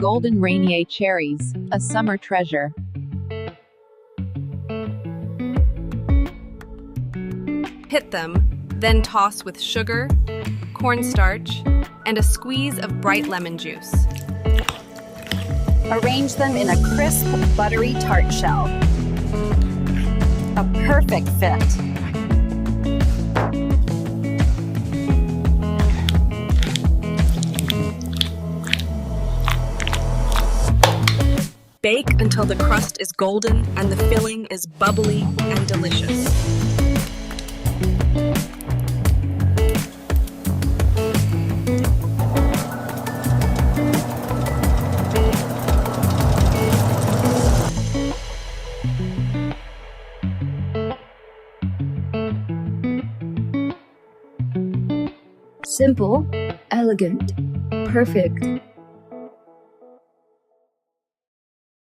Golden Rainier cherries, a summer treasure. Pit them, then toss with sugar, cornstarch, and a squeeze of bright lemon juice. Arrange them in a crisp, buttery tart shell. A perfect fit. Bake until the crust is golden and the filling is bubbly and delicious. Simple, elegant, perfect.